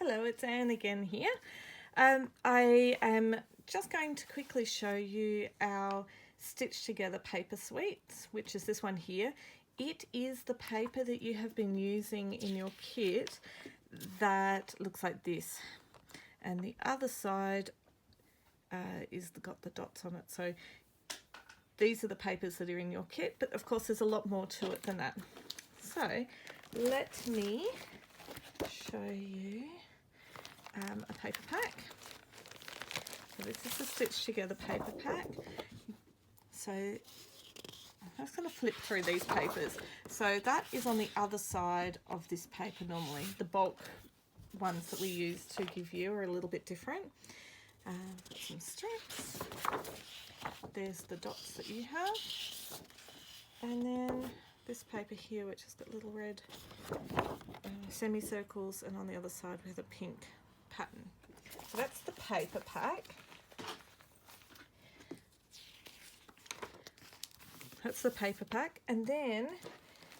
Hello, it's Anne again here. I am just going to quickly show you our Stitch Together paper suite, which is this one here. It is the paper that you have been using in your kit that looks like this. And the other side is got the dots on it. So these are the papers that are in your kit, but of course there's a lot more to it than that. So let me show you a paper pack. So this is the Stitch Together paper pack. So I'm just going to flip through these papers. So that is on the other side of this paper normally. The bulk ones that we use to give you are a little bit different. Got some strips. There's the dots that you have. And then this paper here, which has got little red semicircles, and on the other side with a pink pattern. So that's the paper pack. That's the paper pack, and then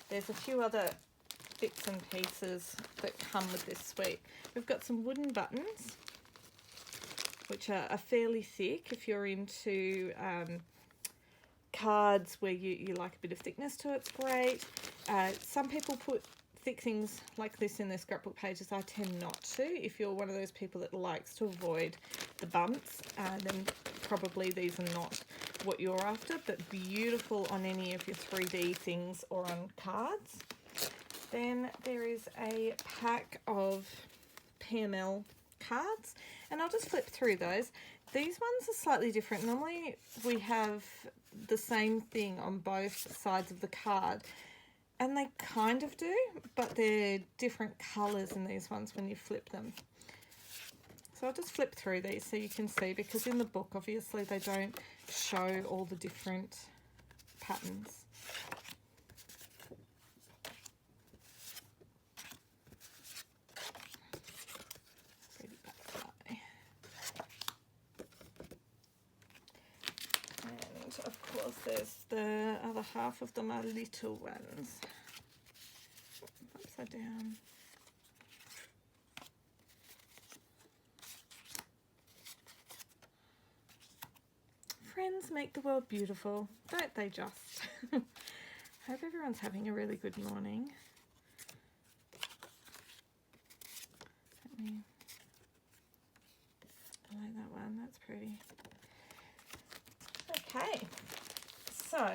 there's a few other bits and pieces that come with this suite. We've got some wooden buttons, which are fairly thick if you're into cards where you like a bit of thickness to it. It's great. Some people put thick things like this in their scrapbook pages. I tend not to. If you're one of those people that likes to avoid the bumps, then probably these are not what you're after, but beautiful on any of your 3D things or on cards. Then there is a pack of PML cards, and I'll just flip through those. These ones are slightly different. Normally we have the same thing on both sides of the card, and they kind of do, but they're different colours in these ones when you flip them. So I'll just flip through these so you can see, because in the book obviously they don't show all the different patterns. Pretty butterfly. And of course there's the other half of them are little ones. Upside down. Friends make the world beautiful, don't they just? Hope everyone's having a really good morning. I like that one, that's pretty. Okay, so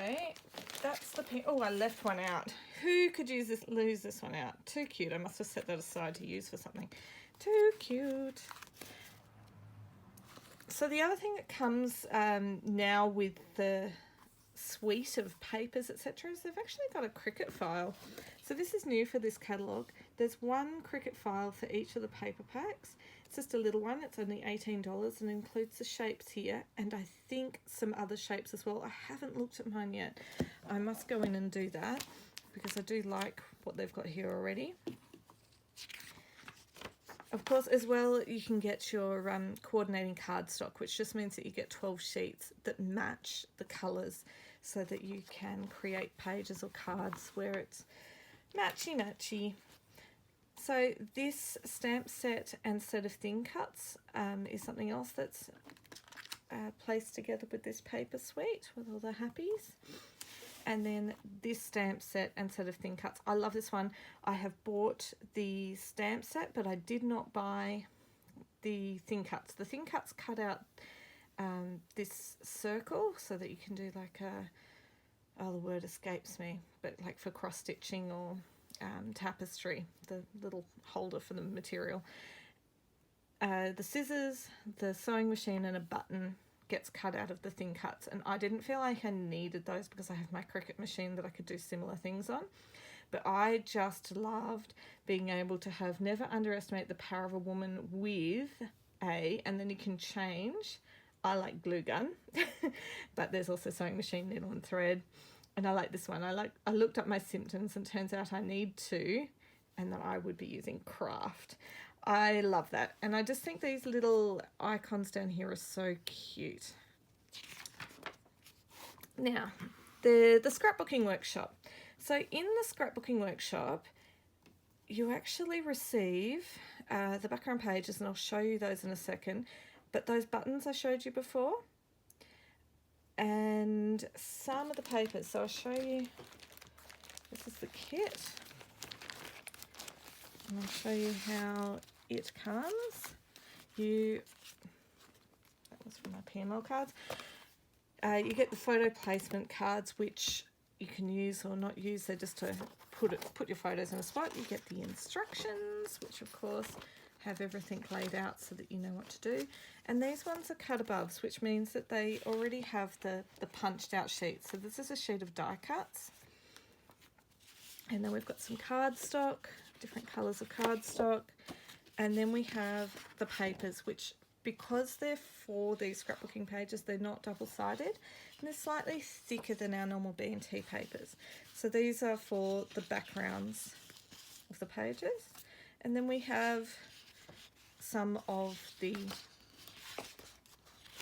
that's the pink. Oh, I left one out. Who could lose this one out? Too cute. I must have set that aside to use for something. Too cute. So the other thing that comes now with the suite of papers, etc., is they've actually got a Cricut file. So this is new for this catalogue. There's one Cricut file for each of the paper packs. It's just a little one. It's only $18 and includes the shapes here, and I think some other shapes as well. I haven't looked at mine yet. I must go in and do that because I do like what they've got here already. Of course, as well, you can get your coordinating cardstock, which just means that you get 12 sheets that match the colours so that you can create pages or cards where it's matchy-matchy. So this stamp set and set of thin cuts is something else that's placed together with this paper suite with all the happies. And then this stamp set and set of thin cuts. I love this one. I have bought the stamp set, but I did not buy the thin cuts. The thin cuts cut out this circle so that you can do like the word escapes me, but like for cross stitching or tapestry, the little holder for the material. The scissors, the sewing machine, and a button gets cut out of the thin cuts, and I didn't feel like I needed those because I have my Cricut machine that I could do similar things on. But I just loved being able to have never underestimate the power of a woman with and then you can change. I like glue gun, but there's also sewing machine, needle and thread, and I like this one. I looked up my symptoms and turns out I need to, and that I would be using craft. I love that, and I just think these little icons down here are so cute. Now, the scrapbooking workshop. So in the scrapbooking workshop, you actually receive the background pages, and I'll show you those in a second, but those buttons I showed you before and some of the papers. So I'll show you, this is the kit, and I'll show you how it comes. That was from my PML cards. You get the photo placement cards, which you can use or not use. They're just to put your photos in a spot. You get the instructions, which of course have everything laid out so that you know what to do. And these ones are cut above, which means that they already have the punched out sheets. So this is a sheet of die cuts. And then we've got some cardstock, different colours of cardstock. And then we have the papers, which, because they're for these scrapbooking pages, they're not double-sided, and they're slightly thicker than our normal B&T papers. So these are for the backgrounds of the pages. And then we have some of the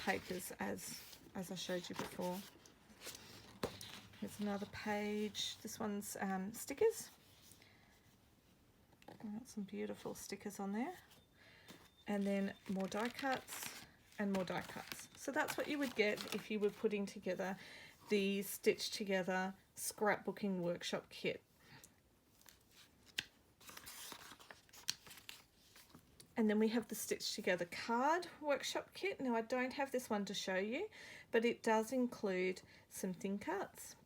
papers as I showed you before. Here's another page. This one's stickers. Got some beautiful stickers on there. And then more die cuts and more die cuts. So that's what you would get if you were putting together the Stitch Together Scrapbooking Workshop kit. And then we have the Stitch Together Card Workshop kit. Now I don't have this one to show you, but it does include some thin cuts,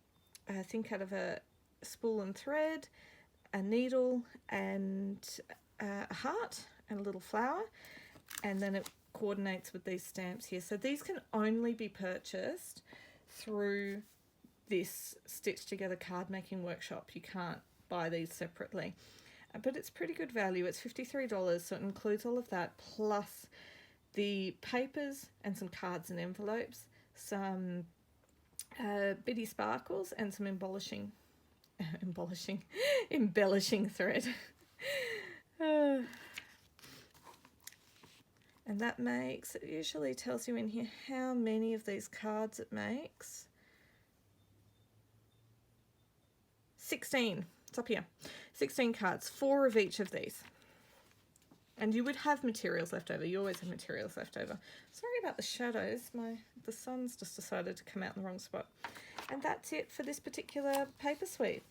a thin cut of a spool and thread, a needle, and a heart and a little flower, and then it coordinates with these stamps here. So these can only be purchased through this Stitch Together Card Making Workshop. You can't buy these separately. But it's pretty good value. It's $53, so it includes all of that, plus the papers and some cards and envelopes, some bitty sparkles, and some embellishing thread. And that makes, it usually tells you in here how many of these cards it makes. 16. It's up here. 16 cards, 4 of each of these. And you would have materials left over. You always have materials left over. Sorry about the shadows. The sun's just decided to come out in the wrong spot. And that's it for this particular paper suite.